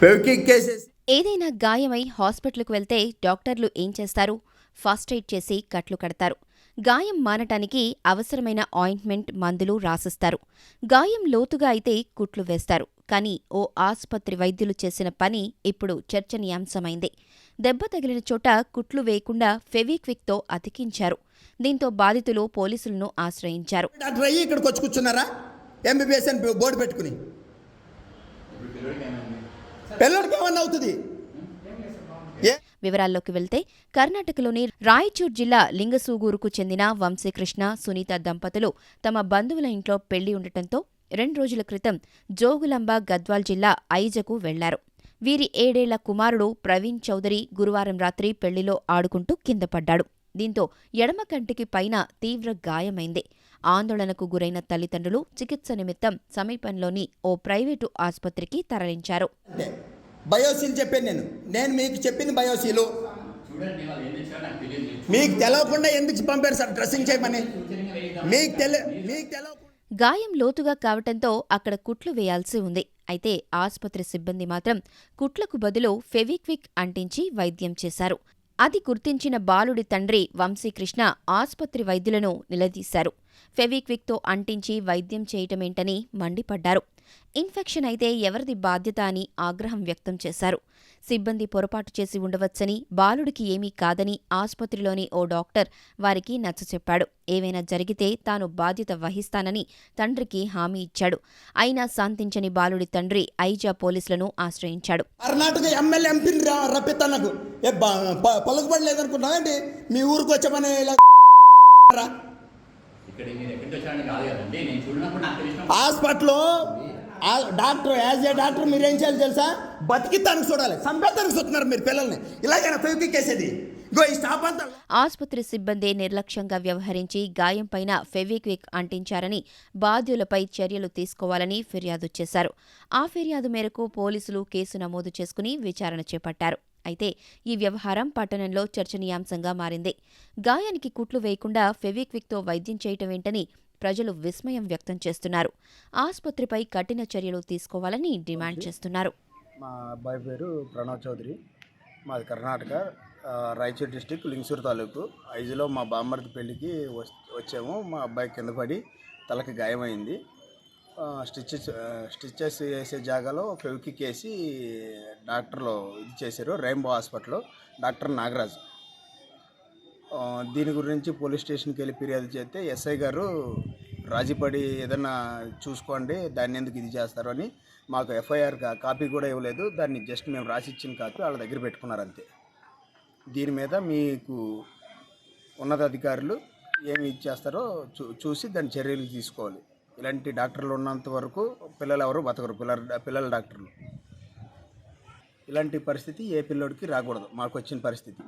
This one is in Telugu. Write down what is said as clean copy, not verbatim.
ఫెవిక్విక్ కేసేసి ఏదైనా గాయమై హాస్పిటల్కు వెళ్తే డాక్టర్లు ఏం చేస్తారు? ఫస్ట్ ఎయిడ్ చేసి కట్లు కడతారు. గాయం మానటానికి అవసరమైన ఆయింట్మెంట్, మందులు రాసిస్తారు. గాయం లోతుగా అయితే కుట్లు వేస్తారు. కానీ ఓ ఆస్పత్రి వైద్యులు చేసిన పని ఇప్పుడు చర్చనీయాంశమైంది. దెబ్బ తగిలిన చోట కుట్లు వేయకుండా ఫెవిక్విక్తో అతికించారు. దీంతో బాధితులు పోలీసులను ఆశ్రయించారు. డాక్టర్ అయ్యి ఇక్కడికి వచ్చి కూర్చున్నారా? ఎంబీబీఎస్ అని బోర్డు పెట్టుకుని పిల్లడికి ఏమన్నా అవుతుంది? వివరాల్లోకి వెళ్తే కర్ణాటకలోని రాయచూర్ జిల్లా లింగసూగూరుకు చెందిన వంశీకృష్ణ, సునీత దంపతులు తమ బంధువుల ఇంట్లో పెళ్లి ఉండటంతో 2 రోజుల క్రితం జోగులాంబ, గద్వాల్ జిల్లా ఐజకు వెళ్లారు. వీరి 7 ఏళ్ల కుమారుడు ప్రవీణ్ చౌదరి గురువారం రాత్రి పెళ్లిలో ఆడుకుంటూ కింద పడ్డాడు. దీంతో ఎడమ కంటికి పైన తీవ్ర గాయమైంది. ఆందోళనకు గురైన తల్లిదండ్రులు చికిత్స నిమిత్తం సమీపంలోని ఓ ప్రైవేటు ఆస్పత్రికి తరలించారు. బయోసీలు చెప్పాను నేను మీకు చెప్పింది బయోసీలు. మీకు తెలవకుండా ఎందుకు పంపారు సార్ డ్రెస్సింగ్ చేయమని? మీకు తెలవకుండా గాయం లోతుగా కావటంతో అక్కడ కుట్లు వేయాల్సి ఉంది. అయితే ఆస్పత్రి సిబ్బంది మాత్రం కుట్లకు బదులు ఫెవిక్విక్ అంటించి వైద్యం చేశారు. అది గుర్తించిన బాలుడి తండ్రి వంశీకృష్ణ ఆస్పత్రి వైద్యులను నిలదీశారు. ఫెవిక్విక్తో అంటించి వైద్యం చేయటమేంటని మండిపడ్డారు. ఇన్ఫెక్షన్ అయితే ఎవరిది బాధ్యత అని ఆగ్రహం వ్యక్తం చేశారు. సిబ్బంది పొరపాటు చేసి ఉండవచ్చని, బాలుడికి ఏమీ కాదని ఆస్పత్రిలోని ఓ డాక్టర్ వారికి నచ్చచెప్పాడు. ఏవైనా జరిగితే తాను బాధ్యత వహిస్తానని తండ్రికి హామీ ఇచ్చాడు. అయినా శాంతించని బాలుడి తండ్రి ఐజా పోలీసులను ఆశ్రయించాడు. కర్ణాటక ఎమ్మెల్యే ఎంపీని రప్పిస్తాను పలుకుబడలేదనుకున్నానండి. మీ ఊరికి వచ్చామని హాస్పిటల్లో డాక్టర్ యాజ్ ఏ డాక్టర్ మీరేం చేయాలి తెలుసా? బతికితానికి చూడాలి, సంపేతానికి చూస్తున్నారు మీరు పిల్లల్ని. ఇలాగైనా ఫెవిక్విక్ ఈ స్టాప్ అంతా. ఆస్పత్రి సిబ్బంది నిర్లక్ష్యంగా వ్యవహరించి గాయంపైన ఫెవిక్విక్ అంటించారని, బాధ్యులపై చర్యలు తీసుకోవాలని ఫిర్యాదు చేశారు. ఆ ఫిర్యాదు మేరకు పోలీసులు కేసు నమోదు చేసుకుని విచారణ చేపట్టారు. అయితే ఈ వ్యవహారం పట్టణంలో చర్చనీయాంశంగా మారింది. గాయానికి కుట్లు వేయకుండా ఫెవిక్విక్తో వైద్యం చేయటమేంటని ప్రజలు విస్మయం వ్యక్తం చేస్తున్నారు. ఆస్పత్రిపై కఠిన చర్యలు తీసుకోవాలని డిమాండ్ చేస్తున్నారు. మా అబ్బాయి పేరు ప్రణవ్ చౌదరి, మాది కర్ణాటక, రాయచూర్ డిస్టిక్, లింగసూరు తాలూకు. ఐదులో మా బామ్మర్ది పెళ్ళికి వచ్చాము. మా అబ్బాయి కింద పడి తలకి గాయమైంది. స్టిచ్చెస్ వేసే జాగాలో ఫెవిక్విక్ వేసి డాక్టర్లు ఇది చేశారు. రెయిన్బో హాస్పిటల్లో డాక్టర్ నాగరాజ్. దీని గురించి పోలీస్ స్టేషన్కి వెళ్ళి ఫిర్యాదు చేస్తే ఎస్ఐ గారు రాజీపడి ఏదన్నా చూసుకోండి, దాన్ని ఎందుకు ఇది చేస్తారు అని మాకు ఎఫ్ఐఆర్ కాపీ కూడా ఇవ్వలేదు. దాన్ని జస్ట్ మేము రాసిచ్చిన కాపీ వాళ్ళ దగ్గర పెట్టుకున్నారు అంతే. దీని మీద మీకు ఉన్నతాధికారులు ఏమి ఇచ్చేస్తారో చూసి దాని చర్యలు తీసుకోవాలి. ఇలాంటి డాక్టర్లు ఉన్నంత వరకు పిల్లలు ఎవరు బతకరు. పిల్లల డాక్టర్లు. ఇలాంటి పరిస్థితి ఏ పిల్లోడికి రాకూడదు. మాకు వచ్చిన పరిస్థితి.